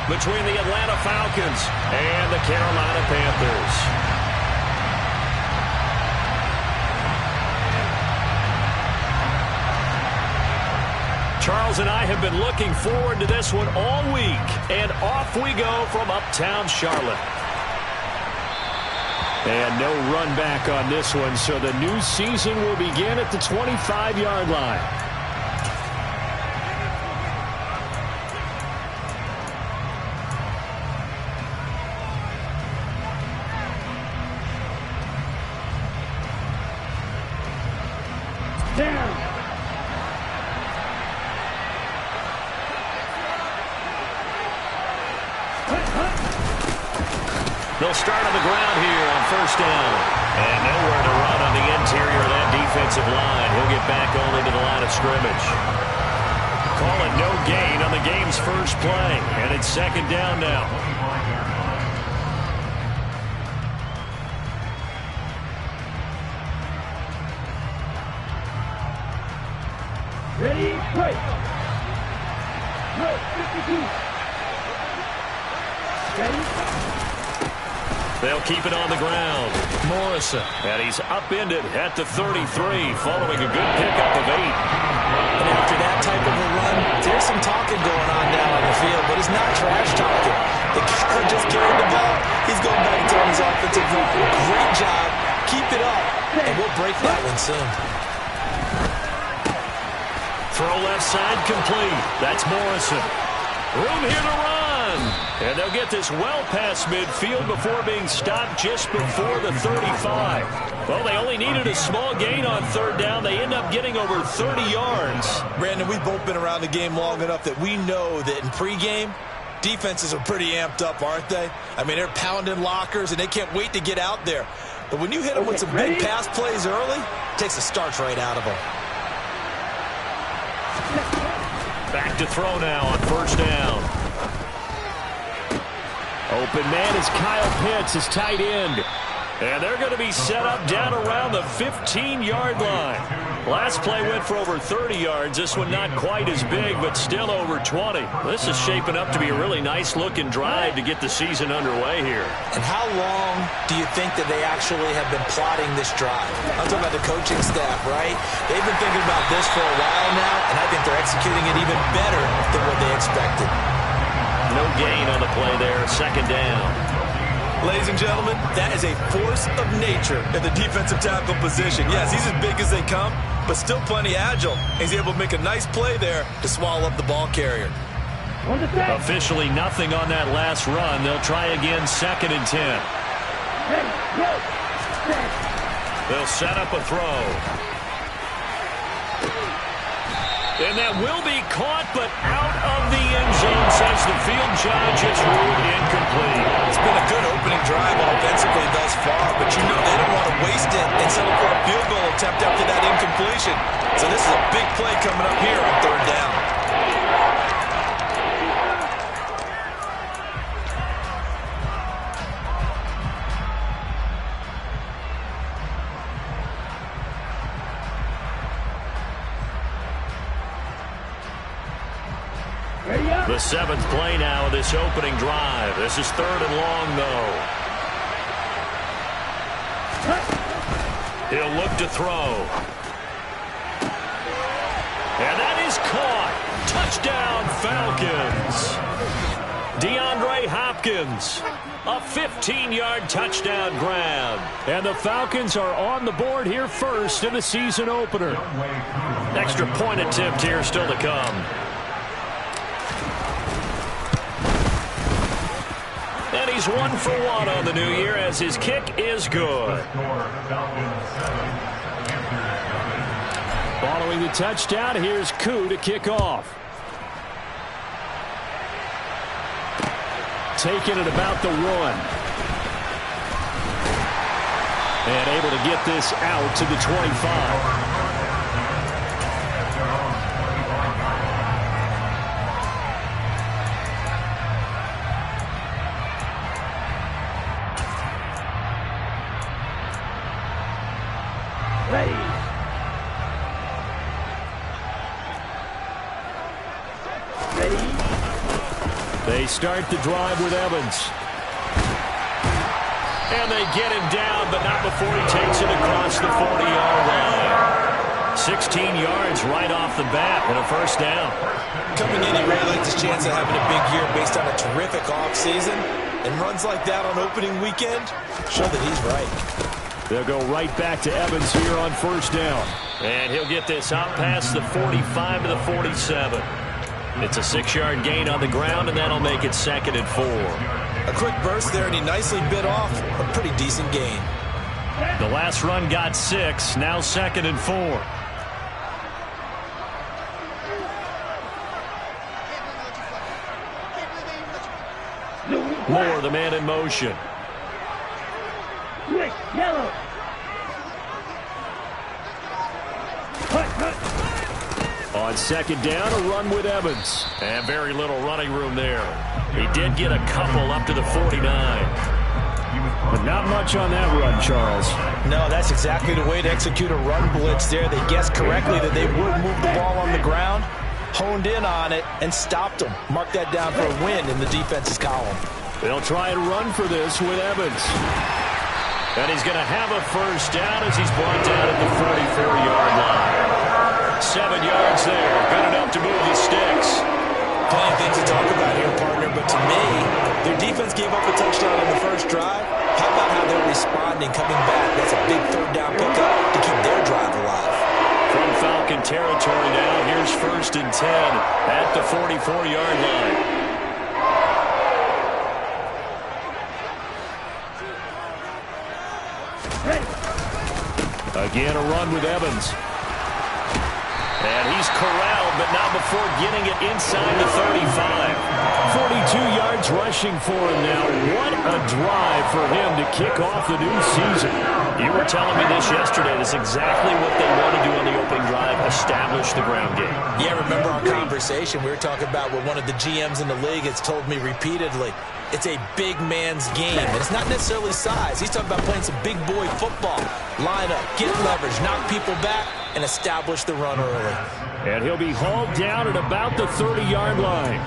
between the Atlanta Falcons and the Carolina Panthers. Charles and I have been looking forward to this one all week, and off we go from uptown Charlotte. And no run back on this one, so the new season will begin at the 25-yard line. They'll start on the ground here on first down. And nowhere to run on the interior of that defensive line. He'll get back only to the line of scrimmage. Call it no gain on the game's first play. And it's second down now. Ready, break. No, 52. Ready. They'll keep it on the ground. Morrison. And he's upended at the 33 following a good pickup of 8. And after that type of a run, there's some talking going on down on the field, but it's not trash talking. The guy just carried the ball. He's going back to his offensive line. Great job. Keep it up. And we'll break that one soon. Throw left side complete. That's Morrison. Room here to run. And they'll get this well past midfield before being stopped just before the 35. Well, they only needed a small gain on third down. They end up getting over 30 yards. Brandon, we've both been around the game long enough that we know that in pregame, defenses are pretty amped up, aren't they? I mean, they're pounding lockers, and they can't wait to get out there. But when you hit them with some big pass plays early, it takes the starch right out of them. Back to throw now on first down. Open man is Kyle Pitts, his tight end. And they're going to be set up down around the 15-yard line. Last play went for over 30 yards. This one not quite as big, but still over 20. This is shaping up to be a really nice-looking drive to get the season underway here. And how long do you think that they actually have been plotting this drive? I'm talking about the coaching staff, right? They've been thinking about this for a while now, and I think they're executing it even better than what they expected. No gain on the play there, second down. Ladies and gentlemen, that is a force of nature at the defensive tackle position. Yes, he's as big as they come, but still plenty agile. He's able to make a nice play there to swallow up the ball carrier. Officially nothing on that last run. They'll try again, second and 10. They'll set up a throw. And that will be caught, but out of the end zone, says the field judge. It's ruled incomplete. It's been a good opening drive offensively thus far, but you know they don't want to waste it and settle for a field goal attempt after that incompletion. So this is a big play coming up here on third down. The seventh play now of this opening drive. This is third and long, though. He'll look to throw. And that is caught. Touchdown, Falcons. DeAndre Hopkins. A 15-yard touchdown grab. And the Falcons are on the board here first in the season opener. Extra point attempt here still to come. And he's 1 for 1 on the new year as his kick is good. Following the touchdown, here's Koo to kick off. Taking it about the 1. And able to get this out to the 25. They They start the drive with Evans. And they get him down, but not before he takes it across the 40-yard line. 16 yards right off the bat and a first down. Coming in, he really liked his chance of having a big year based on a terrific offseason. And runs like that on opening weekend show that he's right. They'll go right back to Evans here on first down. And he'll get this out past the 45 to the 47. It's a 6-yard gain on the ground, and that'll make it 2nd and 4. A quick burst there, and he nicely bit off a pretty decent gain. The last run got 6, now 2nd and 4. Moore, the man in motion. Quick, yellow. On 2nd down, a run with Evans. And very little running room there. He did get a couple up to the 49. But not much on that run, Charles. No, that's exactly the way to execute a run blitz there. They guessed correctly that they would move the ball on the ground, honed in on it, and stopped them. Mark that down for a win in the defense's column. They'll try and run for this with Evans. And he's going to have a first down as he's brought down at the 44-yard line. 7 yards there. Good enough to move the sticks. Plenty of things to talk about here, partner, but to me, their defense gave up a touchdown on the first drive. How about how they're responding, coming back? That's a big third down pickup to keep their drive alive. From Falcon territory now, here's 1st and 10 at the 44-yard line. Again, a run with Evans. And he's corralled, but not before getting it inside the 35. 42 yards rushing for him now. What a drive for him to kick off the new season. You were telling me this yesterday. That's exactly what they want to do on the opening drive, establish the ground game. Yeah, remember our conversation. We were talking about what one of the GMs in the league has told me repeatedly. It's a big man's game, and it's not necessarily size. He's talking about playing some big boy football. Line up, get leverage, knock people back, and establish the run early. And he'll be hauled down at about the 30-yard line.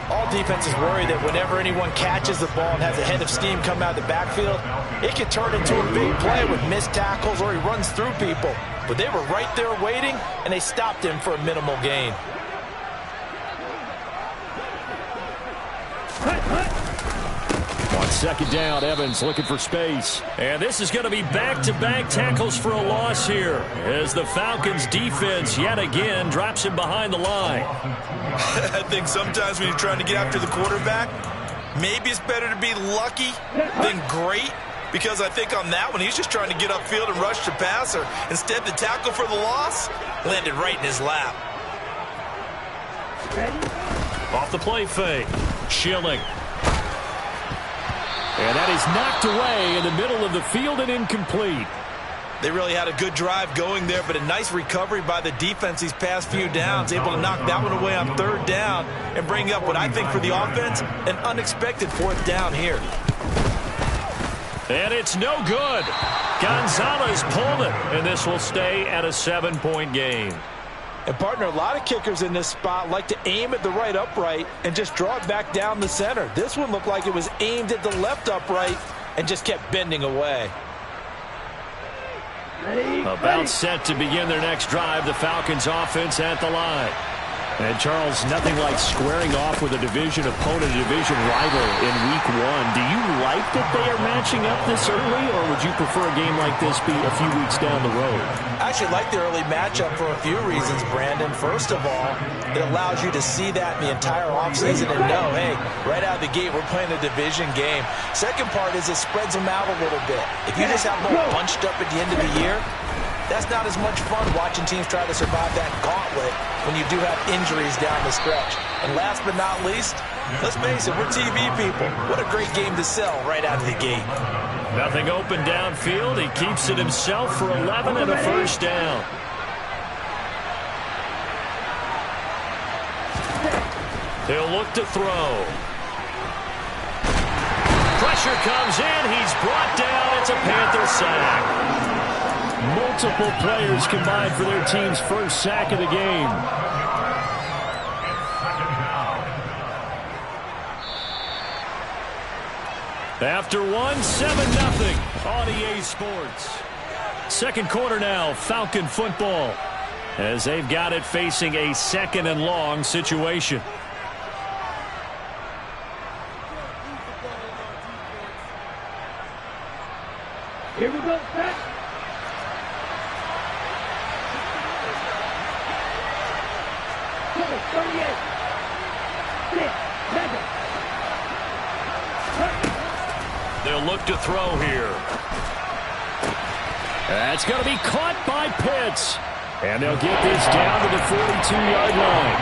All defenses worry that whenever anyone catches the ball and has a head of steam come out of the backfield, it can turn into a big play with missed tackles or he runs through people. But they were right there waiting, and they stopped him for a minimal gain. On 2nd down, Evans looking for space. And this is going to be back-to-back tackles for a loss here as the Falcons defense yet again drops him behind the line. I think sometimes when you're trying to get after the quarterback, maybe it's better to be lucky than great, because I think on that one he's just trying to get upfield and rush the passer. Instead, the tackle for the loss landed right in his lap. Off the play fake. Schilling. And that is knocked away in the middle of the field and incomplete. They really had a good drive going there, but a nice recovery by the defense these past few downs, able to knock that one away on 3rd down and bring up what I think for the offense, an unexpected 4th down here. And it's no good. Gonzalez pulled it, and this will stay at a 7-point game. And, partner, a lot of kickers in this spot like to aim at the right upright and just draw it back down the center. This one looked like it was aimed at the left upright and just kept bending away. About set to begin their next drive, the Falcons offense at the line. And, Charles, nothing like squaring off with a division opponent, a division rival in Week 1. Do you like that they are matching up this early, or would you prefer a game like this be a few weeks down the road? I actually like the early matchup for a few reasons, Brandon. First of all, it allows you to see that in the entire offseason and know, hey, right out of the gate, we're playing a division game. Second part is it spreads them out a little bit. If you just have them bunched up at the end of the year, that's not as much fun watching teams try to survive that gauntlet when you do have injuries down the stretch. And last but not least, let's face it, we're TV people. What a great game to sell right out of the gate. Nothing open downfield. He keeps it himself for 11 and a first down. He'll look to throw. Pressure comes in. He's brought down. It's a Panther sack. Multiple players combined for their team's first sack of the game. After one, 7-0 on EA Sports. Second quarter now, Falcon football, as they've got it facing a 2nd and long situation. Here we go, set. Go, 38. 6, 7. They'll look to throw here. That's going to be caught by Pitts. And they'll get this down to the 42-yard line.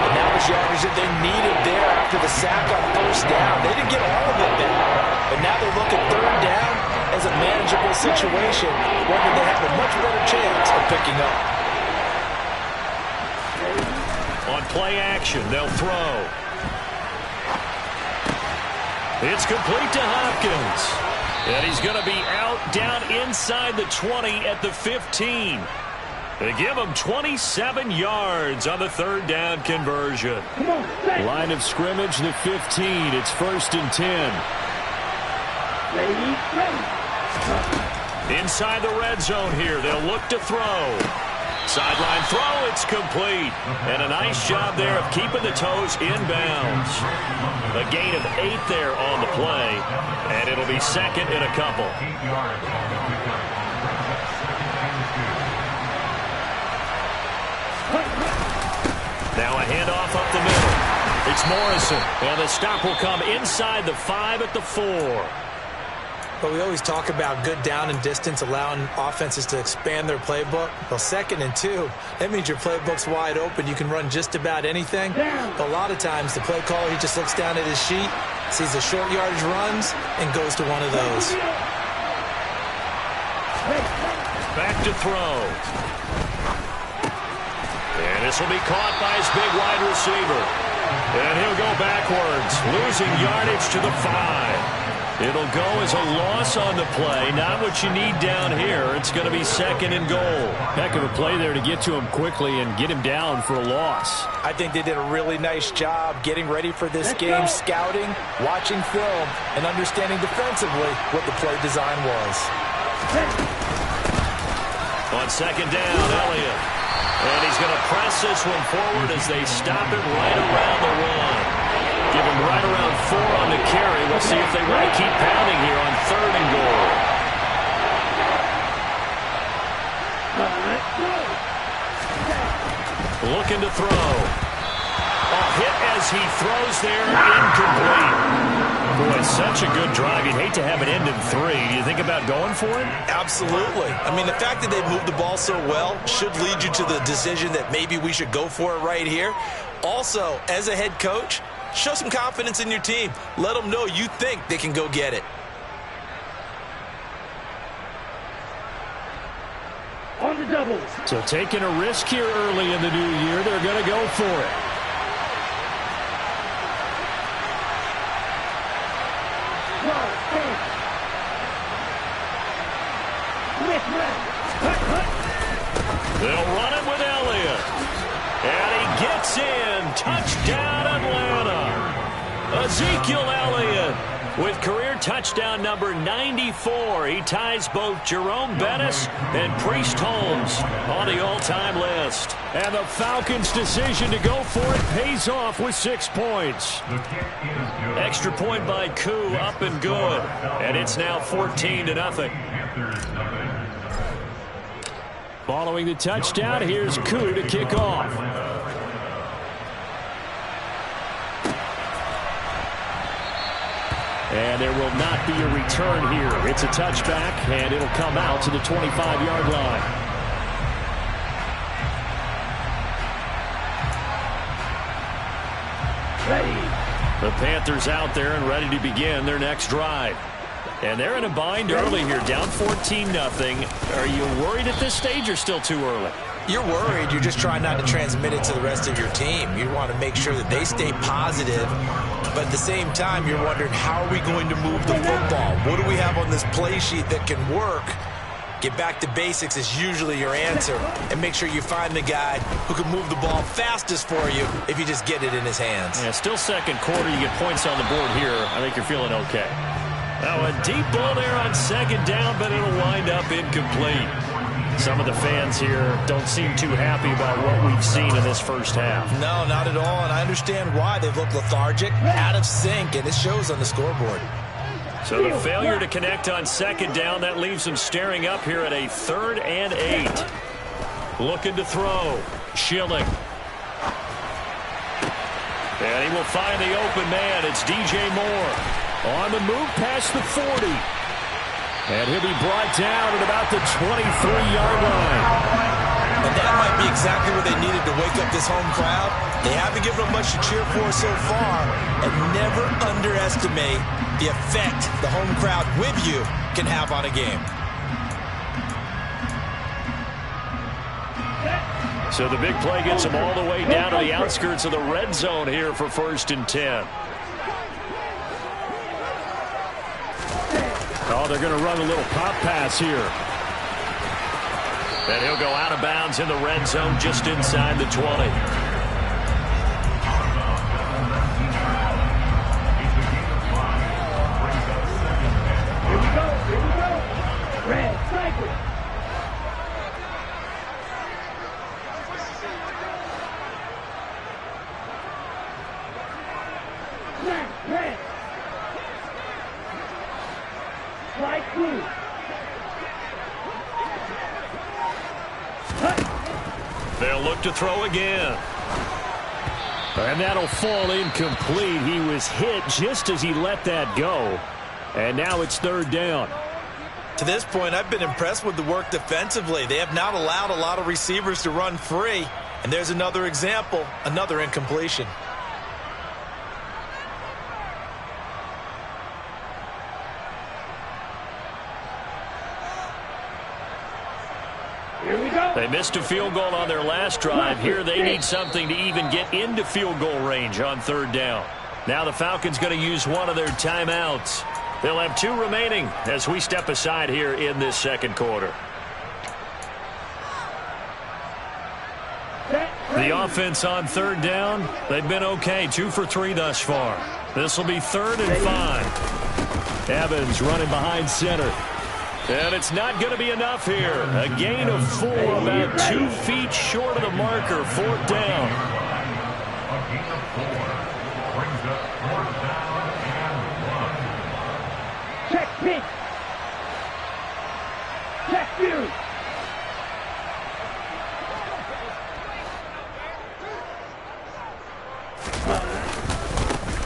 And that was yardage that they needed there after the sack on 1st down. They didn't get all of it back. But now they look at 3rd down as a manageable situation, one that they have a much better chance of picking up. On play action, they'll throw. It's complete to Hopkins. And he's going to be out down inside the 20 at the 15. They give him 27 yards on the 3rd down conversion. Line of scrimmage, the 15. It's 1st and 10. Inside the red zone here, they'll look to throw. Sideline throw, it's complete. And a nice job there of keeping the toes inbounds. A gain of 8 there on the play, and it'll be 2nd and a couple. Now a handoff up the middle. It's Morrison, and the stop will come inside the 5 at the 4. But we always talk about good down and distance, allowing offenses to expand their playbook. Well, 2nd and 2, that means your playbook's wide open. You can run just about anything. But a lot of times, the play caller, he just looks down at his sheet, sees the short yardage runs, and goes to one of those. Back to throw. And this will be caught by his big wide receiver. And he'll go backwards, losing yardage to the 5. It'll go as a loss on the play. Not what you need down here. It's going to be 2nd and goal. Heck of a play there to get to him quickly and get him down for a loss. I think they did a really nice job getting ready for this game, scouting, watching film, and understanding defensively what the play design was. On 2nd down, Elliott. And he's going to press this one forward as they stop it right around the 1. Give him right around 4 on the carry. We'll see if they want to keep pounding here on 3rd and goal. Looking to throw. A hit as he throws there, incomplete. Boy, such a good drive. You'd hate to have it end in 3. Do you think about going for it? Absolutely. I mean, the fact that they've moved the ball so well should lead you to the decision that maybe we should go for it right here. Also, as a head coach, show some confidence in your team. Let them know you think they can go get it. On the doubles. So taking a risk here early in the new year, they're going to go for it. They'll run it with Elliott. And he gets in. Touchdown, Atlanta. Ezekiel Elliott with career touchdown number 94. He ties both Jerome Bettis and Priest Holmes on the all-time list. And the Falcons' decision to go for it pays off with 6 points. Extra point by Koo, up and good. And it's now 14-0. Following the touchdown, here's Koo to kick off. And there will not be a return here. It's a touchback, and it'll come out to the 25-yard line. Ready. The Panthers out there and ready to begin their next drive. And they're in a bind early here, down 14-0. Are you worried at this stage or still too early? You're worried. You're just trying not to transmit it to the rest of your team. You want to make sure that they stay positive. But at the same time, you're wondering, how are we going to move the football? What do we have on this play sheet that can work? Get back to basics is usually your answer. And make sure you find the guy who can move the ball fastest for you if you just get it in his hands. Yeah, still second quarter. You get points on the board here. I think you're feeling okay. Now a deep ball there on second down, but it'll wind up incomplete. Some of the fans here don't seem too happy about what we've seen in this first half. No, not at all, and I understand why. They've looked lethargic, out of sync, and it shows on the scoreboard. So the failure to connect on second down, that leaves them staring up here at a 3rd and 8. Looking to throw. Schilling. And he will find the open man. It's DJ Moore. On the move past the 40. And he'll be brought down at about the 23-yard line. And that might be exactly what they needed to wake up this home crowd. They haven't given them much to cheer for so far. And never underestimate the effect the home crowd with you can have on a game. So the big play gets them all the way down to the outskirts of the red zone here for 1st and 10. Oh, they're going to run a little pop pass here. And he'll go out of bounds in the red zone just inside the 20. Here we go. Red, cycle. Snap, red. Slide through. They'll look to throw again. And that'll fall incomplete. He was hit just as he let that go. And now it's 3rd down. To this point, I've been impressed with the work defensively. They have not allowed a lot of receivers to run free. And there's another example, another incompletion. Here we go. They missed a field goal on their last drive. Here they need something to even get into field goal range on 3rd down. Now the Falcons going to use one of their timeouts. They'll have 2 remaining as we step aside here in this 2nd quarter. The offense on 3rd down, they've been okay. 2 for 3 thus far. This will be 3rd and 5. Evans running behind center. And it's not going to be enough here. A gain of 4, about 2 feet short of the marker. 4th down. Check pitch. Check view.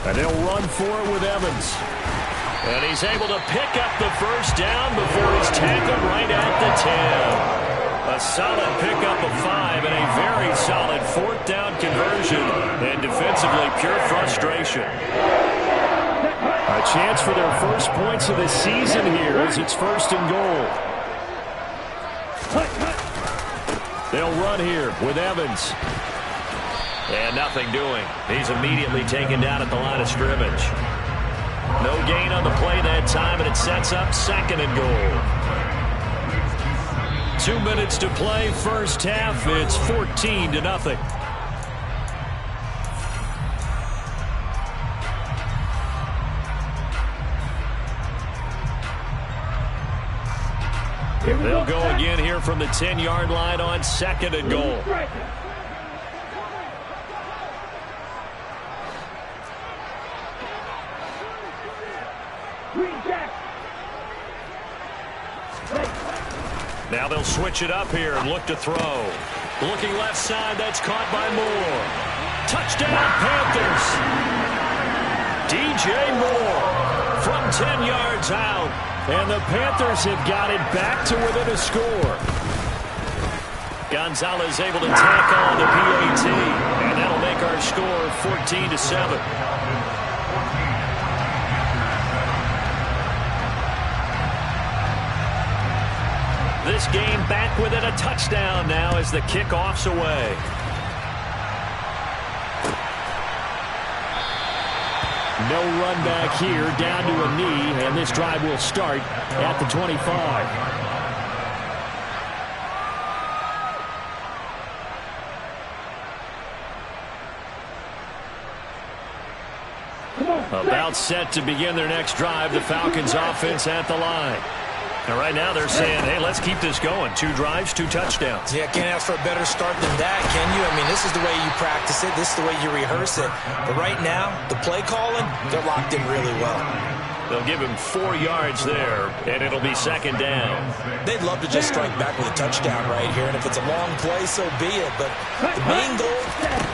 And they'll run for it with Evans. And he's able to pick up the 1st down before he's tackled right at the 10. A solid pickup of 5 and a very solid 4th down conversion. And defensively, pure frustration. A chance for their first points of the season here as it's 1st and goal. They'll run here with Evans. And nothing doing. He's immediately taken down at the line of scrimmage. No gain on the play that time, and it sets up 2nd and goal. 2 minutes to play, first half. It's 14-0. They'll go again here from the 10-yard line on 2nd and goal. Now they'll switch it up here and look to throw. Looking left side, that's caught by Moore. Touchdown, Panthers. DJ Moore from 10 yards out. And the Panthers have got it back to within a score. Gonzalez able to tack on the PAT. And that'll make our score 14-7. This game back within a touchdown now as the kickoff's away. No run back here, down to a knee, and this drive will start at the 25. About about set to begin their next drive. The Falcons offense at the line. And right now they're saying, hey, let's keep this going. 2 drives, 2 touchdowns. Yeah, can't ask for a better start than that, can you? I mean, this is the way you practice it. This is the way you rehearse it. But right now, the play calling, they're locked in really well. They'll give him 4 yards there, and it'll be 2nd down. They'd love to just strike back with a touchdown right here, and if it's a long play, so be it. But the main goal,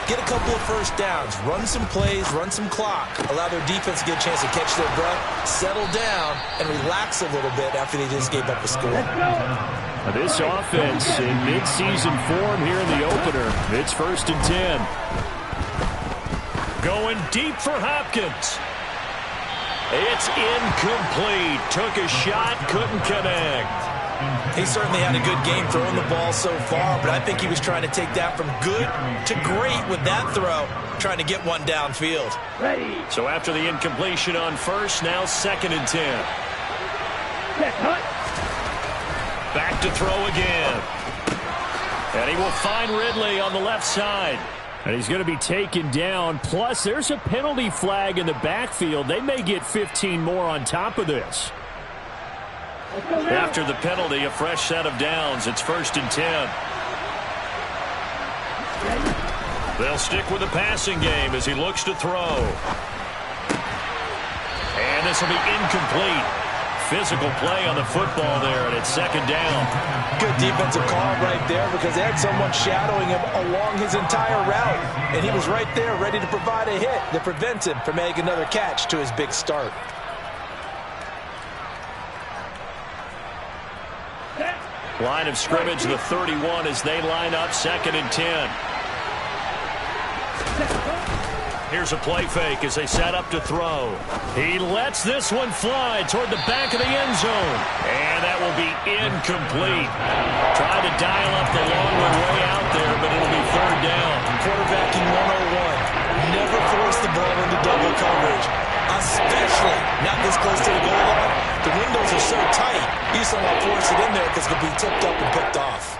get a couple of first downs, run some plays, run some clock, allow their defense to get a chance to catch their breath, settle down, and relax a little bit after they just gave up a score. This offense in mid-season form here in the opener. It's 1st and 10. Going deep for Hopkins. It's incomplete. Took a shot, couldn't connect. He certainly had a good game throwing the ball so far, but I think he was trying to take that from good to great with that throw, trying to get one downfield. Ready. So after the incompletion on first, now 2nd and 10. Back to throw again. And he will find Ridley on the left side. And he's going to be taken down. Plus, there's a penalty flag in the backfield. They may get 15 more on top of this. After the penalty, a fresh set of downs. It's 1st and 10. They'll stick with the passing game as he looks to throw. And this will be incomplete. Physical play on the football there, and it's 2nd down. Good defensive call right there because they had someone shadowing him along his entire route, and he was right there ready to provide a hit that prevents him from making another catch to his big start. Line of scrimmage, the 31 as they line up 2nd and 10. Here's a play fake as they set up to throw. He lets this one fly toward the back of the end zone. And that will be incomplete. Trying to dial up the long way out there, but it'll be 3rd down. Quarterbacking 101. Never force the ball into double coverage, especially not this close to the goal line. The windows are so tight, you just don't want to force it in there because it could be tipped up and picked off.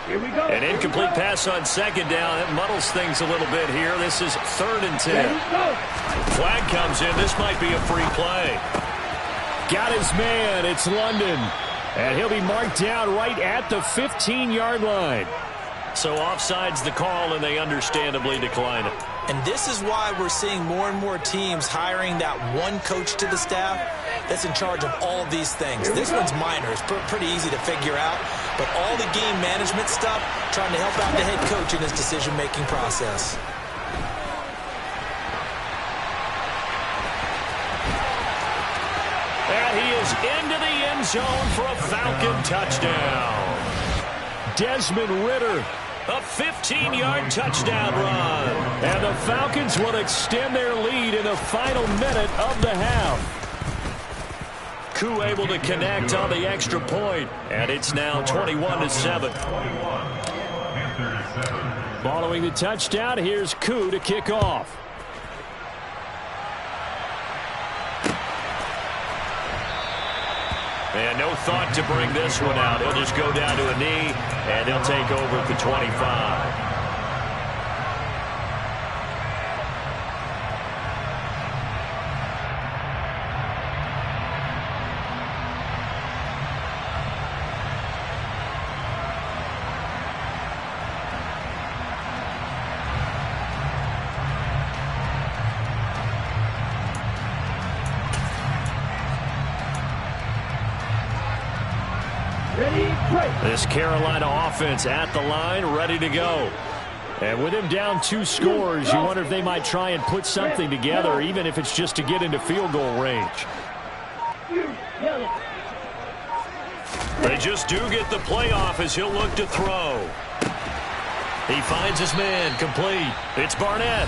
Here we go. An incomplete pass on 2nd down. That muddles things a little bit here. This is 3rd and 10. Flag comes in. This might be a free play. Got his man. It's London. And he'll be marked down right at the 15-yard line. So offside's the call, and they understandably decline it. And this is why we're seeing more and more teams hiring that one coach to the staff that's in charge of all of these things. This one's minor. It's pretty easy to figure out. But all the game management stuff, trying to help out the head coach in his decision-making process. And he is into the end zone for a Falcon touchdown. Desmond Ridder. A 15-yard touchdown run. And the Falcons will extend their lead in the final minute of the half. Koo able to connect on the extra point, and it's now 21-7. Following the touchdown, here's Koo to kick off. And no thought to bring this one out. He'll just go down to a knee, and he'll take over at the 25. This Carolina offense at the line, ready to go. And with him down 2 scores, you wonder if they might try and put something together, even if it's just to get into field goal range. They just do get the playoff as he'll look to throw. He finds his man, complete. It's Barnett.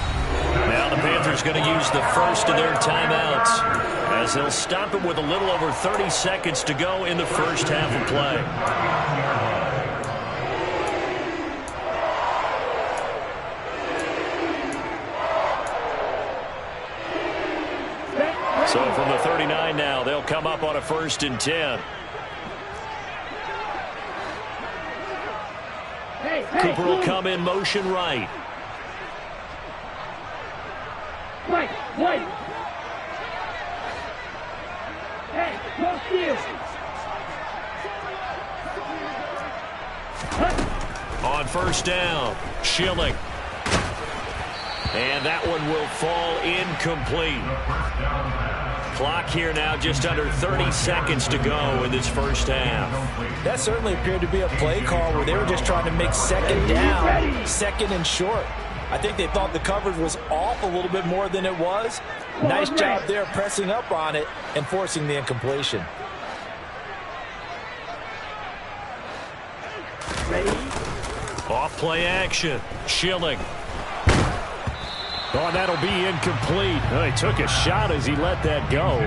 Now the Panthers going to use the first of their timeouts as they'll stop it with a little over 30 seconds to go in the first half of play. So from the 39 now, they'll come up on a 1st and 10. Hey, Cooper will come in motion right. Right. Hey, cross field. On first down, Schilling. And that one will fall incomplete. Clock here now just under 30 seconds to go in this first half. That certainly appeared to be a play call where they were just trying to make second down, second and short. I think they thought the coverage was off a little bit more than it was. Nice job there pressing up on it and forcing the incompletion. Off play action, Schilling. Oh, that'll be incomplete. He took a shot as he let that go.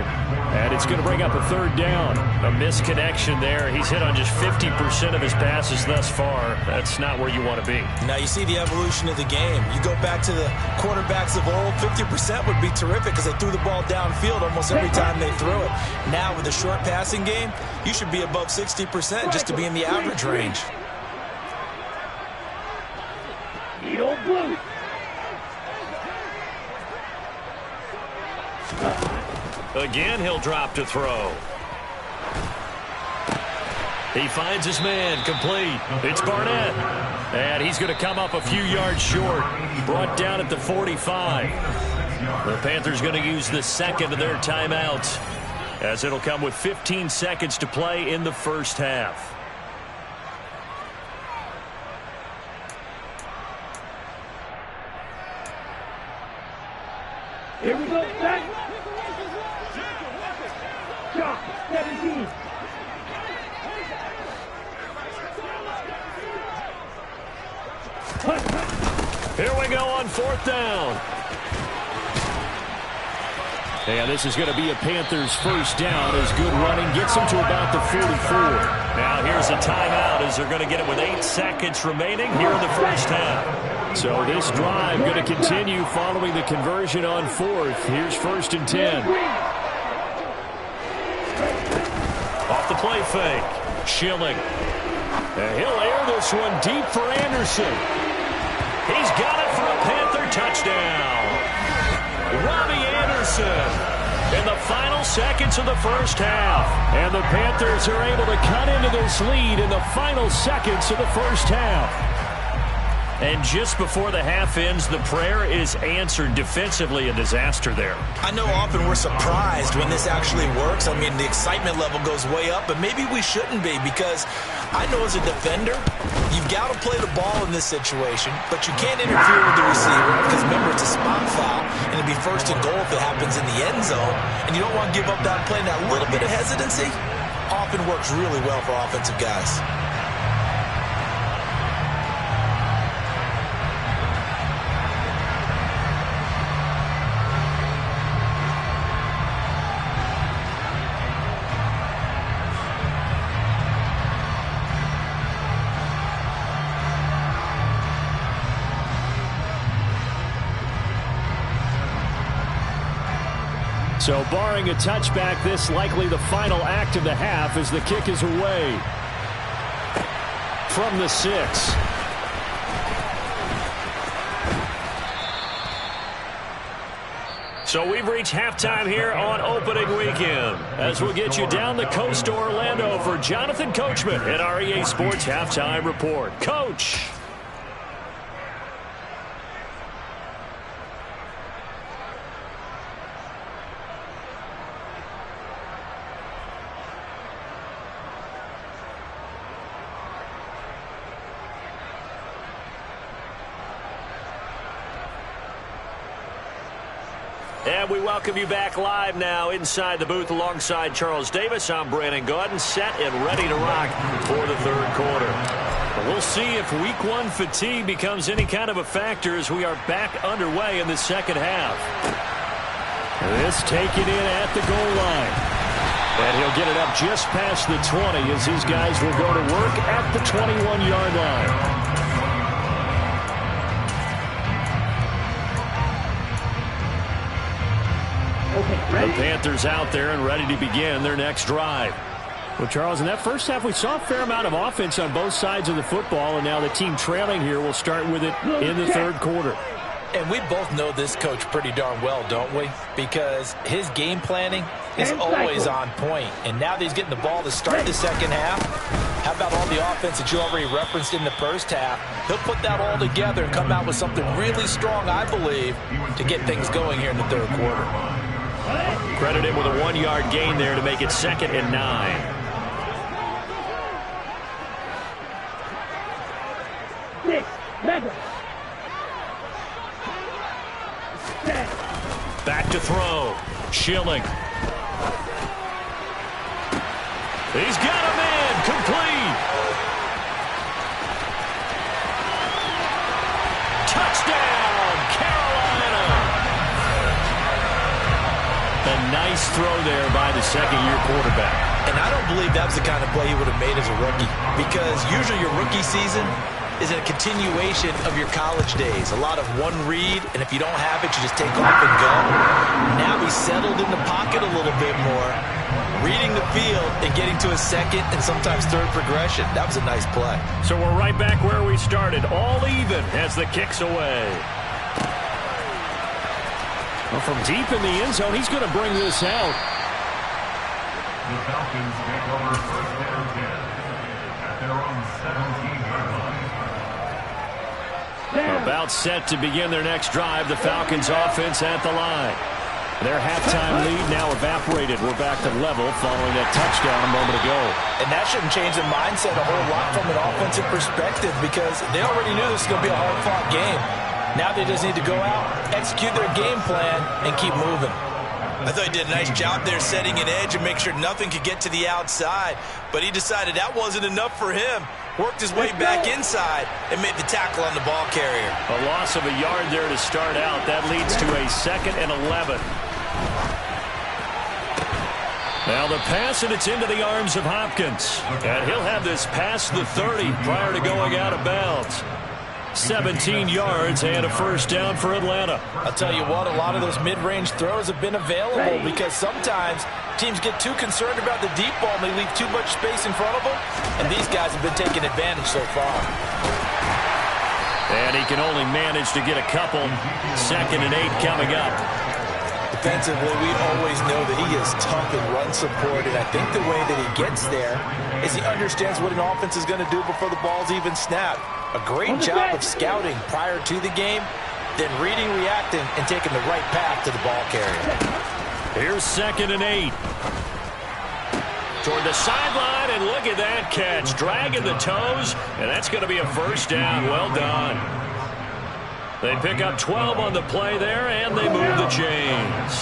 And it's going to bring up a third down. A misconnection there. He's hit on just 50% of his passes thus far. That's not where you want to be. Now you see the evolution of the game. You go back to the quarterbacks of old, 50% would be terrific because they threw the ball downfield almost every time they threw it. Now with the short passing game, you should be above 60% just to be in the average range. Old blue. Again, he'll drop to throw. He finds his man, complete. It's Barnett. And he's going to come up a few yards short. Brought down at the 45. The Panthers going to use the second of their timeouts, as it'll come with 15 seconds to play in the first half. Here we go, back. Shot, 17. Here we go on fourth down. And this is going to be a Panthers first down as good running gets them to about the 44. Now here's a timeout as they're going to get it with 8 seconds remaining here in the first half. So this drive going to continue following the conversion on fourth. Here's first and 10. Off the play fake, Schilling. And he'll air this one deep for Anderson. He's got it for a Panther touchdown. Robbie Anderson in the final seconds of the first half. And the Panthers are able to cut into this lead in the final seconds of the first half. And just before the half ends, the prayer is answered. Defensively, a disaster there. I know often we're surprised when this actually works. I mean, the excitement level goes way up, but maybe we shouldn't be, because I know as a defender, you've got to play the ball in this situation, but you can't interfere with the receiver because, remember, it's a spot foul, and it'd be first and goal if it happens in the end zone, and you don't want to give up that play. And that little bit of hesitancy often works really well for offensive guys. So barring a touchback, this likely the final act of the half as the kick is away. From the 6. So we've reached halftime here on opening weekend, as we'll get you down the coast to Orlando for Jonathan Coachman at our EA Sports Halftime Report. Coach. And we welcome you back live now inside the booth alongside Charles Davis. I'm Brandon Gaudin, set and ready to rock for the third quarter. But we'll see if week one fatigue becomes any kind of a factor as we are back underway in the second half. This taken in at the goal line. And he'll get it up just past the 20 as his guys will go to work at the 21-yard line. The Panthers out there and ready to begin their next drive. Well, Charles, in that first half, we saw a fair amount of offense on both sides of the football, and now the team trailing here will start with it in the third quarter. And we both know this coach pretty darn well, don't we? Because his game planning is always on point. And now that he's getting the ball to start the second half, how about all the offense that you already referenced in the first half? He'll put that all together and come out with something really strong, I believe, to get things going here in the third quarter. Credit him with a 1-yard gain there to make it 2nd and 9. Back to throw. Schilling. He's got a man. Complete. Touchdown, Carolina. A nice throw there by the second-year quarterback. And I don't believe that was the kind of play he would have made as a rookie. Because usually your rookie season is a continuation of your college days. A lot of one read, and if you don't have it, you just take off and go. Now he's settled in the pocket a little bit more, reading the field and getting to a second and sometimes third progression. That was a nice play. So we're right back where we started, all even as the kick's away. Well, from deep in the end zone, he's going to bring this out. The Falcons take over first and 10 at their own 17-yard line. About set to begin their next drive. The Falcons offense at the line. Their halftime lead now evaporated. We're back to level following that touchdown a moment ago. And that shouldn't change the mindset a whole lot from an offensive perspective because they already knew this was going to be a hard-fought game. Now they just need to go out, execute their game plan, and keep moving. I thought he did a nice job there setting an edge and make sure nothing could get to the outside. But he decided that wasn't enough for him. Worked his way back inside and made the tackle on the ball carrier. A loss of a yard there to start out. That leads to a 2nd and 11. Now the pass, and it's into the arms of Hopkins. And he'll have this past the 30 prior to going out of bounds. 17 yards and a first down for Atlanta. I'll tell you what, a lot of those mid-range throws have been available because sometimes teams get too concerned about the deep ball and they leave too much space in front of them. And these guys have been taking advantage so far. And he can only manage to get a couple. 2nd and 8 coming up. Defensively, we always know that he is tough in run support, and I think the way that he gets there is he understands what an offense is going to do before the ball's even snapped. A great job of scouting prior to the game, then reading, reacting, and taking the right path to the ball carrier. Here's 2nd and 8. Toward the sideline, and look at that catch. Dragging the toes, and that's going to be a first down. Well done. They pick up 12 on the play there, and they move the chains.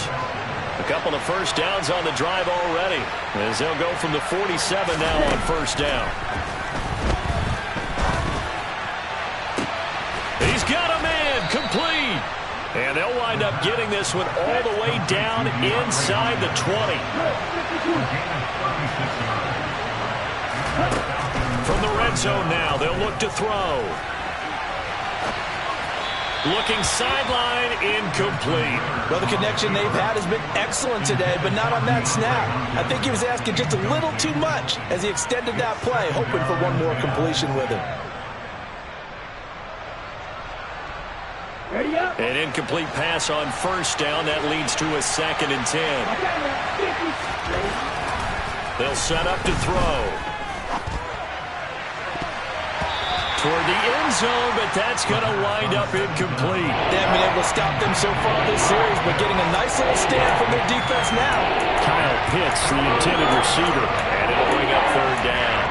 A couple of first downs on the drive already, as they'll go from the 47 now on first down. He's got a man, complete. And they'll wind up getting this one all the way down inside the 20. From the red zone now, they'll look to throw. Looking sideline, incomplete. Well, the connection they've had has been excellent today, but not on that snap. I think he was asking just a little too much as he extended that play, hoping for one more completion with it. An incomplete pass on first down. That leads to a 2nd and 10. They'll set up to throw. Toward the end zone, but that's going to wind up incomplete. They haven't been able to stop them so far this series, but getting a nice little stand from their defense now. Kyle Pitts, the intended receiver, and it'll bring up 3rd down.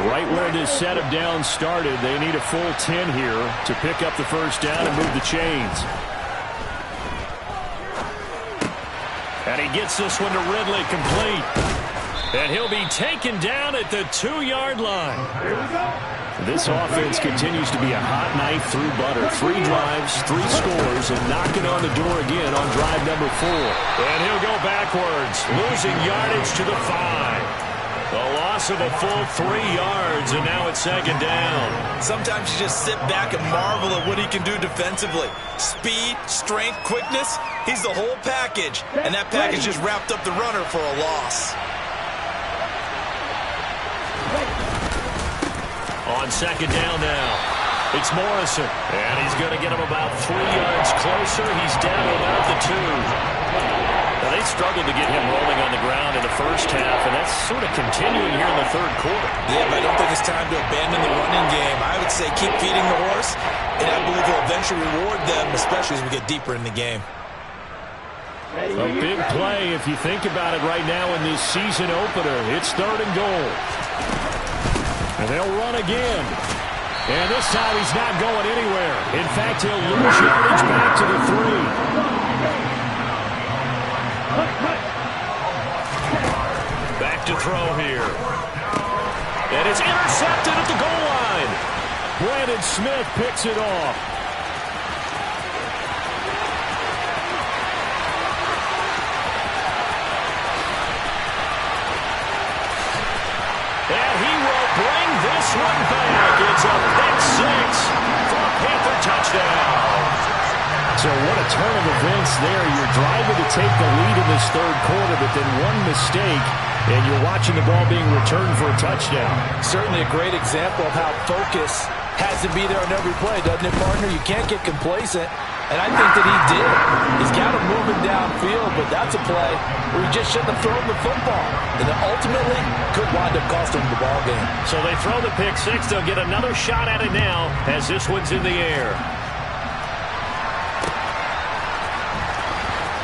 Right where this set of downs started, they need a full 10 here to pick up the first down and move the chains. And he gets this one to Ridley, complete. And he'll be taken down at the 2-yard line. This offense continues to be a hot knife through butter. 3 drives, 3 scores, and knocking on the door again on drive number 4. And he'll go backwards, losing yardage to the 5. A loss of a full 3 yards, and now it's second down. Sometimes you just sit back and marvel at what he can do defensively. Speed, strength, quickness, he's the whole package. And that package just wrapped up the runner for a loss. On second down now, it's Morrison. And he's going to get him about 3 yards closer. He's down to about the 2. Now, they struggled to get him rolling on the ground in the first half, and that's sort of continuing here in the third quarter. Yeah, but I don't think it's time to abandon the running game. I would say keep feeding the horse, and I believe he'll eventually reward them, especially as we get deeper in the game. A big play if you think about it right now in this season opener. It's 3rd and goal. And they'll run again. And this time he's not going anywhere. In fact, he'll lose yardage back to the 3. Back to throw here. And it's intercepted at the goal line. Brandon Smith picks it off. And he will bring this one back. It's a pick 6 for a Panther touchdown. So what a turn of events there. You're driving to take the lead in this third quarter, but then one mistake, and you're watching the ball being returned for a touchdown. Certainly a great example of how focus has to be there on every play, doesn't it, partner? You can't get complacent, and I think that he did. He's got him moving downfield, but that's a play where he just shouldn't have thrown the football, and then ultimately could wind up costing him the ball game. So they throw the pick 6. They'll get another shot at it now as this one's in the air.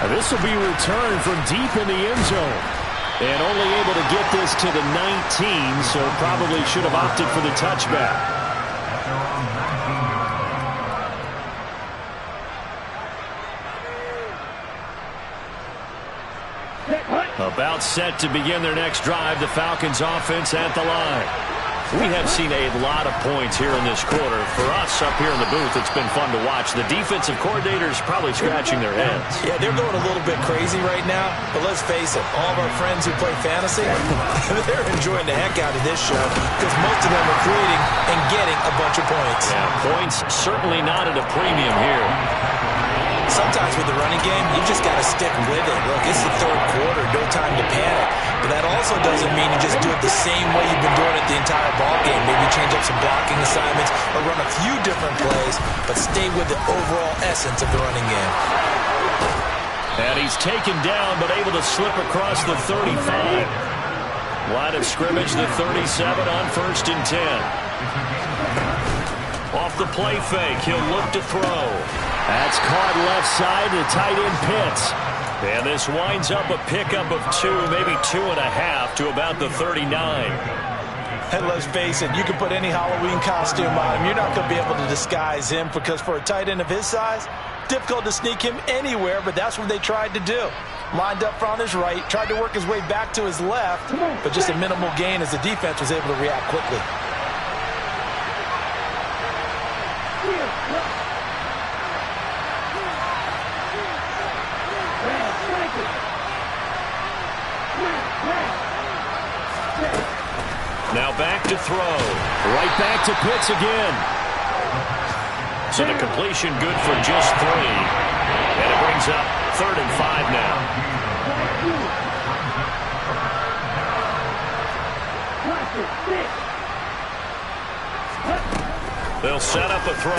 This will be returned from deep in the end zone. And only able to get this to the 19, so probably should have opted for the touchback. About set to begin their next drive, the Falcons offense at the line. We have seen a lot of points here in this quarter. For us up here in the booth, it's been fun to watch. The defensive coordinators probably scratching their heads. Yeah, they're going a little bit crazy right now, but let's face it, all of our friends who play fantasy, they're enjoying the heck out of this show because most of them are creating and getting a bunch of points. Yeah, points certainly not at a premium here. Sometimes with the running game, you just got to stick with it. Look, it's the third quarter, no time to panic. But that also doesn't mean you just do it the same way you've been doing it the entire ball game. Maybe change up some blocking assignments or run a few different plays, but stay with the overall essence of the running game. And he's taken down, but able to slip across the 35. Line of scrimmage, the 37 on 1st and 10. Off the play fake, he'll look to throw. That's caught left side to tight end Pitts. And this winds up a pickup of 2, maybe 2.5 to about the 39. And let's face it, you can put any Halloween costume on him. You're not going to be able to disguise him because for a tight end of his size, difficult to sneak him anywhere, but that's what they tried to do. Lined up on his right, tried to work his way back to his left, but just a minimal gain as the defense was able to react quickly. Now back to throw. Right back to Pitts again. So the completion good for just 3. And it brings up 3rd and 5 now. They'll set up a throw.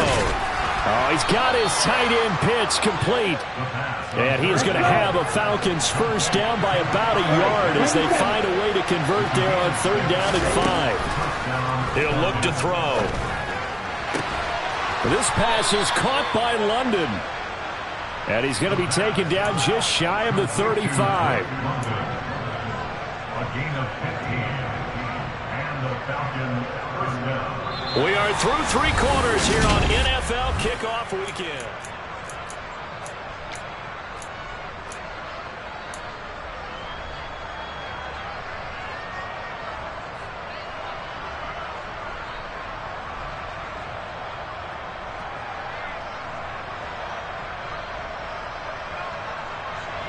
Oh, he's got his tight end Pitts complete. And he is going to have a Falcons first down by about a yard as they find a way to convert there on 3rd down and 5. He'll look to throw. This pass is caught by London. And he's going to be taken down just shy of the 35. A gain of 15. And the Falcons first down. We are through 3 quarters here on NFL Kickoff Weekend.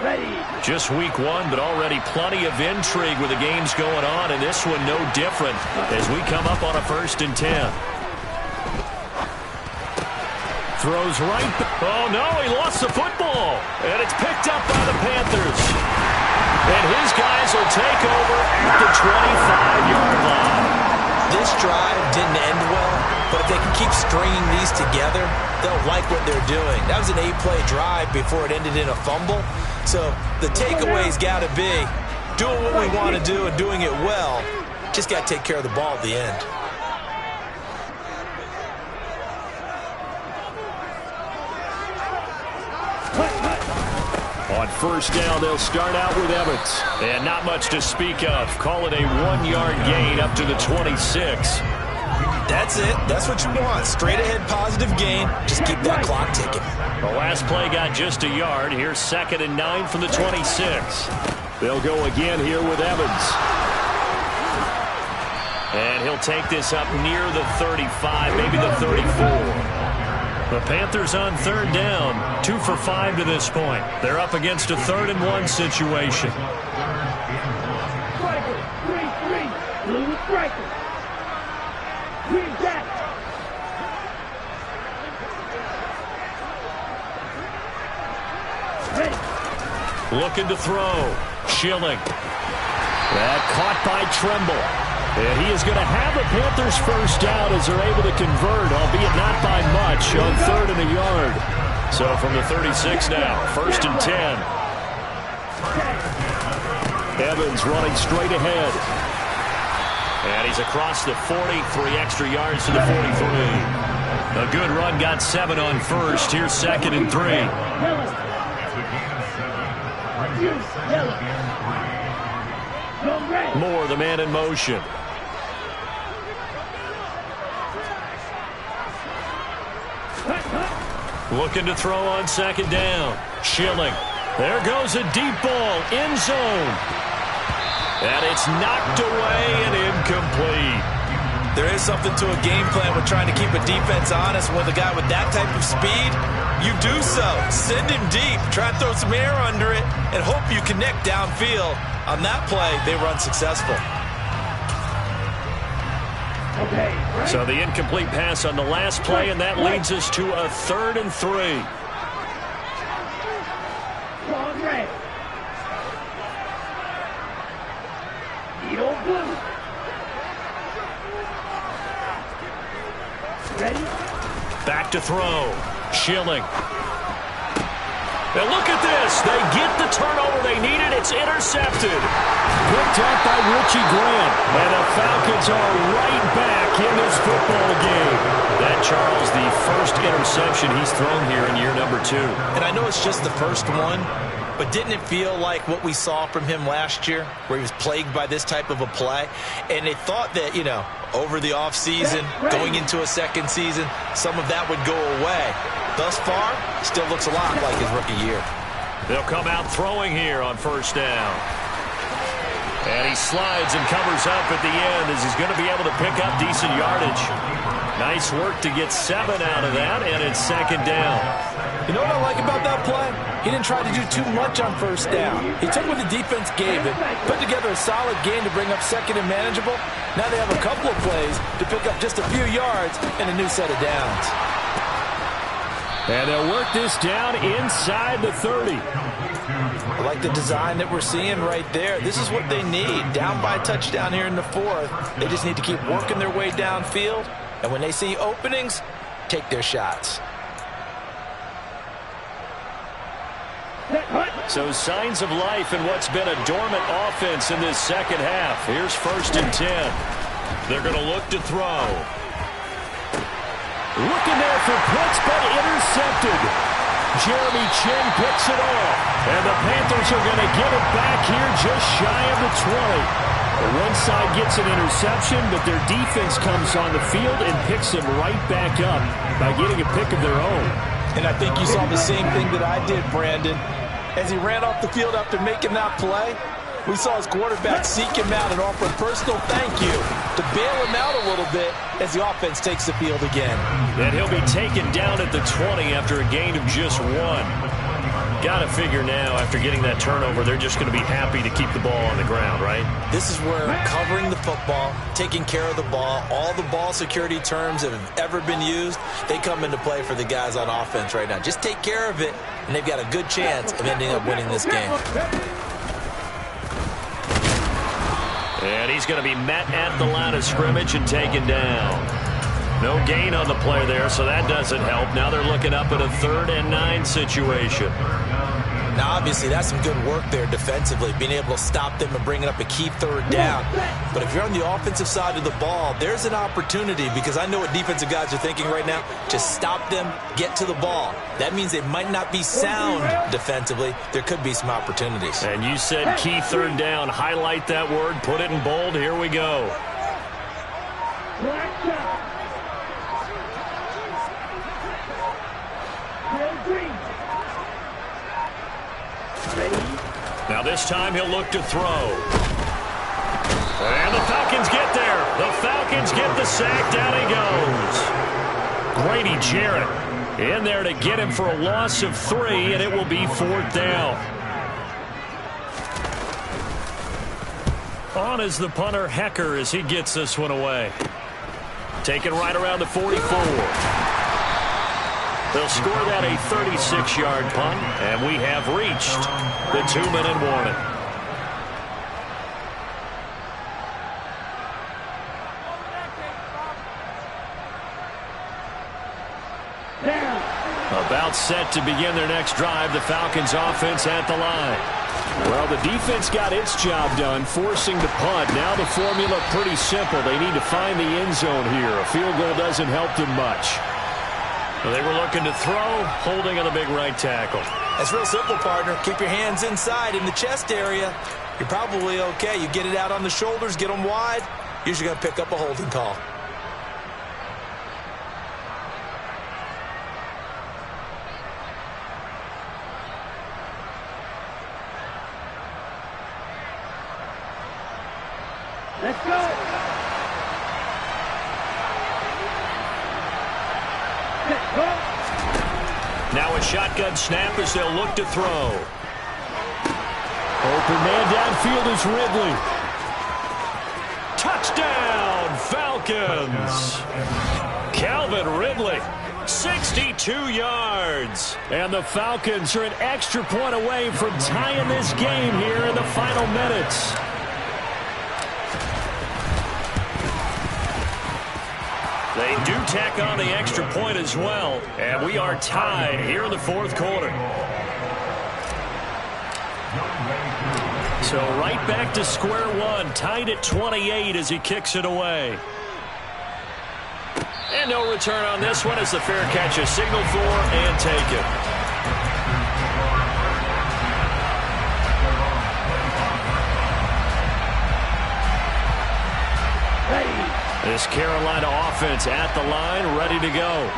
Ready to Just week one, but already plenty of intrigue with the games going on, and this one no different as we come up on a 1st and 10. Throws right. Oh, no, he lost the football. And it's picked up by the Panthers. And his guys will take over at the 25-yard line. This drive didn't end well, but if they can keep stringing these together, they'll like what they're doing. That was an 8-play drive before it ended in a fumble. So the takeaway's got to be doing what we want to do and doing it well. Just got to take care of the ball at the end. On 1st down, they'll start out with Evans. And not much to speak of. Call it a 1-yard gain up to the 26. That's it. That's what you want. Straight ahead positive gain. Just keep that clock ticking. The last play got just a yard. Here's 2nd and 9 from the 26. They'll go again here with Evans. And he'll take this up near the 35, maybe the 34. The Panthers on 3rd down, 2 for 5 to this point. They're up against a 3rd and 1 situation. Striker, 3-3, blue striker. Green jack. Ready. Looking to throw. Schilling. That caught by Tremble. And he is going to have the Panthers 1st down as they're able to convert, albeit not by much, on 3rd and a yard. So from the 36 now, 1st and 10. Evans running straight ahead. And he's across the 40, 3 extra yards to the 43. A good run, got 7 on 1st. Here's 2nd and 3. Moore, the man in motion. Looking to throw on 2nd down. Schilling. There goes a deep ball. End zone. And it's knocked away and incomplete. There is something to a game plan with trying to keep a defense honest. With a guy with that type of speed, you do so. Send him deep. Try and throw some air under it and hope you connect downfield. On that play, they were unsuccessful. So the incomplete pass on the last play, and that leads us to a 3rd and 3. Ready? Back to throw. Schilling. Now look at this. They get the turnover they needed. It's intercepted. Picked up by Richie Grant. And the Falcons are right back in this football game. That, Charles, the first interception he's thrown here in year number 2. And I know it's just the first one, but didn't it feel like what we saw from him last year, where he was plagued by this type of a play? And they thought that, you know, over the offseason, going into a second season, some of that would go away. Thus far, still looks a lot like his rookie year. They'll come out throwing here on 1st down. And he slides and covers up at the end as he's going to be able to pick up decent yardage. Nice work to get 7 out of that, and it's 2nd down. You know what I like about that play? He didn't try to do too much on 1st down. He took what the defense gave him, put together a solid game to bring up 2nd and manageable. Now they have a couple of plays to pick up just a few yards and a new set of downs. And they'll work this down inside the 30. I like the design that we're seeing right there. This is what they need. Down by a touchdown here in the 4th. They just need to keep working their way downfield. And when they see openings, take their shots. So signs of life in what's been a dormant offense in this 2nd half. Here's 1st and 10. They're going to look to throw. Looking there for Pitts, but intercepted. Jeremy Chin picks it off. And the Panthers are going to get it back here just shy of the 20. One side gets an interception, but their defense comes on the field and picks them right back up by getting a pick of their own. And I think you saw the same thing that I did, Brandon. As he ran off the field after making that play, we saw his quarterback seek him out and offer a personal thank you to bail him out a little bit as the offense takes the field again. And he'll be taken down at the 20 after a gain of just 1. Got to figure now, after getting that turnover, they're just going to be happy to keep the ball on the ground, right? This is where covering the football, taking care of the ball, all the ball security terms that have ever been used, they come into play for the guys on offense right now. Just take care of it, and they've got a good chance of ending up winning this game. And he's going to be met at the line of scrimmage and taken down. No gain on the play there, so that doesn't help. Now they're looking up at a 3rd and 9 situation. Now, obviously, that's some good work there defensively, being able to stop them and bringing up a key 3rd down. But if you're on the offensive side of the ball, there's an opportunity, because I know what defensive guys are thinking right now. Just stop them, get to the ball. That means they might not be sound defensively. There could be some opportunities. And you said key 3rd down. Highlight that word, put it in bold. Here we go. Now this time he'll look to throw. And the Falcons get there. The Falcons get the sack. Down he goes. Grady Jarrett in there to get him for a loss of 3, and it will be 4th down. On is the punter, Hecker, as he gets this one away. Taken right around the 44. They'll score that a 36-yard punt, and we have reached the 2-minute warning. About set to begin their next drive, the Falcons offense at the line. Well, the defense got its job done, forcing the punt. Now the formula pretty simple. They need to find the end zone here. A field goal doesn't help them much. They were looking to throw, holding on the big right tackle. That's real simple, partner. Keep your hands inside in the chest area. You're probably okay. You get it out on the shoulders, get them wide. Usually going to pick up a holding call. Let's go. Now a shotgun snap as they'll look to throw. Open man downfield is Ridley. Touchdown, Falcons. Calvin Ridley, 62 yards. And the Falcons are an extra point away from tying this game here in the final minutes. They do tack on the extra point as well. And we are tied here in the 4th quarter. So right back to square one, tied at 28 as he kicks it away. And no return on this one as the fair catch is signaled for and taken. This Carolina offense at the line, ready to go.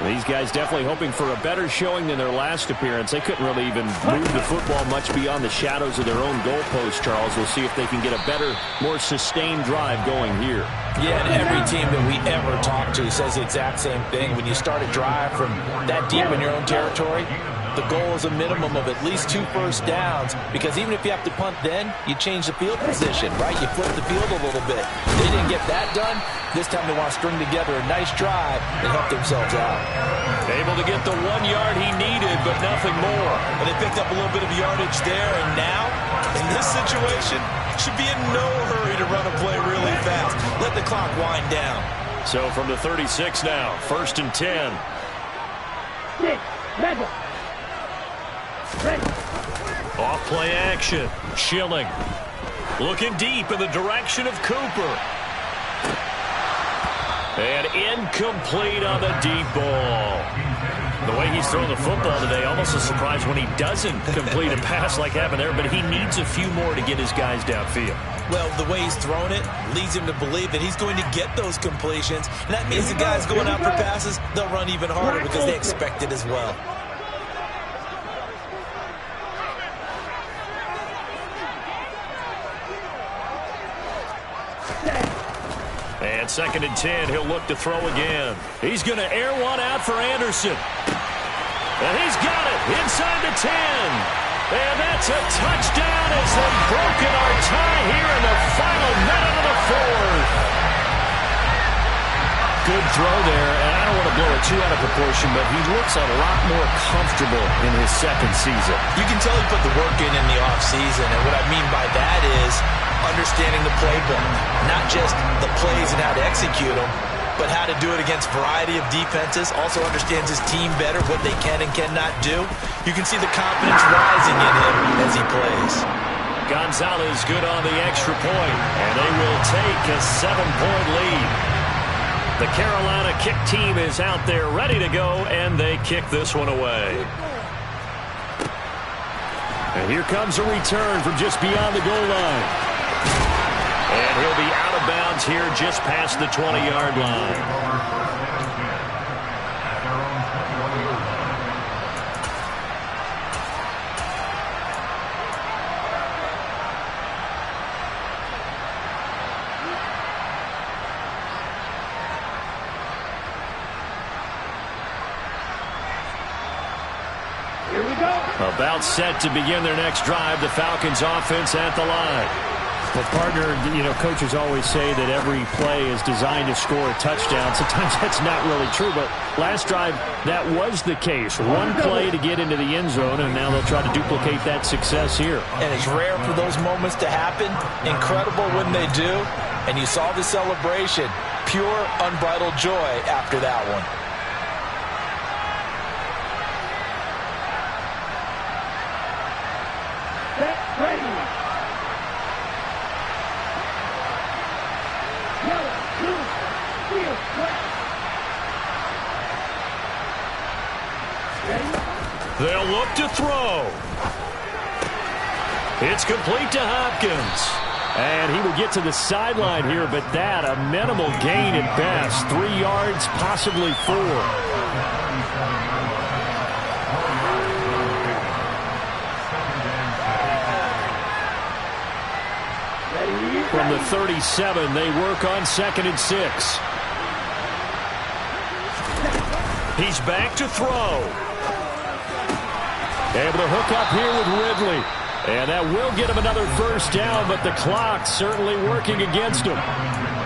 These guys definitely hoping for a better showing than their last appearance. They couldn't really even move the football much beyond the shadows of their own goalpost, Charles. We'll see if they can get a better, more sustained drive going here. Yeah, and every team that we ever talk to says the exact same thing. When you start a drive from that deep in your own territory, the goal is a minimum of at least 2 first downs, because even if you have to punt then, you change the field position, right? You flip the field a little bit. They didn't get that done. This time they want to string together a nice drive and help themselves out. Able to get the 1 yard he needed, but nothing more. And they picked up a little bit of yardage there, and now, in this situation, should be in no hurry to run a play really fast. Let the clock wind down. So from the 36 now, 1st and 10. Off play action. Schilling. Looking deep in the direction of Cooper. And incomplete on the deep ball. The way he's throwing the football today, almost a surprise when he doesn't complete a pass like happened there, but he needs a few more to get his guys downfield. Well, the way he's throwing it leads him to believe that he's going to get those completions, and that means the guys going out for passes, they'll run even harder because they expect it as well. And 2nd and 10, he'll look to throw again. He's going to air one out for Anderson. And he's got it inside the 10. And that's a touchdown as they've broken our tie here in the final minute of the fourth. Good throw there, and I don't want to blow it too out of proportion, but he looks a lot more comfortable in his second season. You can tell he put the work in the offseason, and what I mean by that is understanding the playbook, not just the plays and how to execute them, but how to do it against a variety of defenses. Also understands his team better, what they can and cannot do. You can see the confidence rising in him as he plays. Gonzalez good on the extra point, and they will take a 7-point lead. The Carolina kick team is out there ready to go, and they kick this one away. And here comes a return from just beyond the goal line. And he'll be out of bounds here just past the 20-yard line. About set to begin their next drive, the Falcons offense at the line. Well, partner, coaches always say that every play is designed to score a touchdown. Sometimes that's not really true, but last drive, that was the case. One play to get into the end zone, and now they'll try to duplicate that success here. And it's rare for those moments to happen. Incredible when they do. And you saw the celebration. Pure, unbridled joy after that one. They'll look to throw. It's complete to Hopkins. And he will get to the sideline here, but that, a minimal gain at best. 3 yards, possibly 4. From the 37, they work on 2nd and 6. He's back to throw. Able to hook up here with Ridley. And that will get him another first down, but the clock's certainly working against him.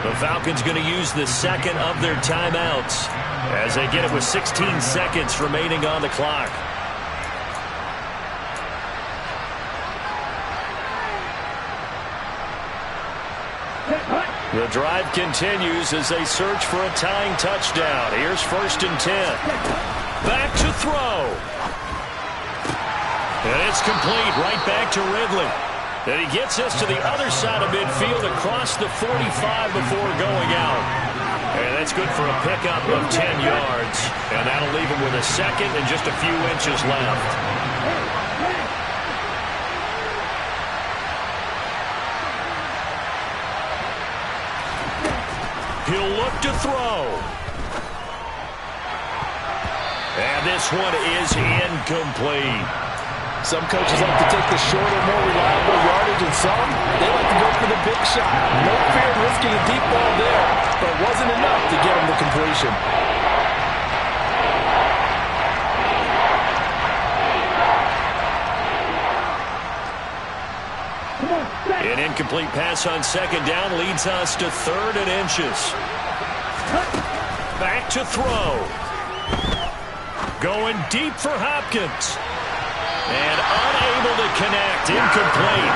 The Falcons going to use the second of their timeouts as they get it with 16 seconds remaining on the clock. The drive continues as they search for a tying touchdown. Here's 1st and 10. Back to throw. And it's complete right back to Ridley. And he gets us to the other side of midfield across the 45 before going out. And that's good for a pickup of 10 yards. And that'll leave him with a second and just a few inches left. He'll look to throw. And this one is incomplete. Some coaches like to take the shorter, more reliable yardage, and some, they like to go for the big shot. No fear of risking a deep ball there, but it wasn't enough to get him the completion. An incomplete pass on 2nd down leads us to 3rd and inches. Back to throw. Going deep for Hopkins. And unable to connect. Incomplete.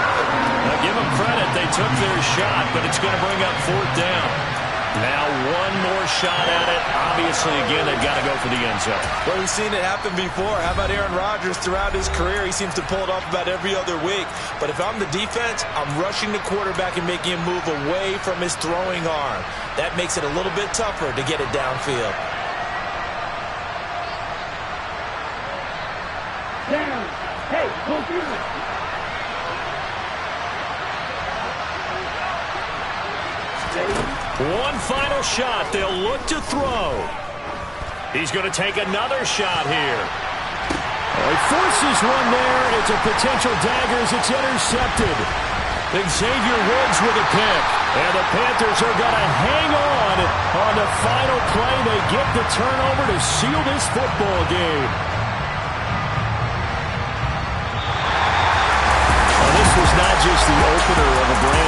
Now give them credit. They took their shot, but it's going to bring up 4th down. Now one more shot at it. Obviously, again, they've got to go for the end zone. Well, we've seen it happen before. How about Aaron Rodgers throughout his career? He seems to pull it off about every other week. But if I'm the defense, I'm rushing the quarterback and making him move away from his throwing arm. That makes it a little bit tougher to get it downfield. Down. Hey, go through it. One final shot. They'll look to throw. He's going to take another shot here. He forces one there. It's a potential dagger as it's intercepted. Xavier Woods with a pick. And the Panthers are going to hang on the final play. They get the turnover to seal this football game. was not just the opener of a brand new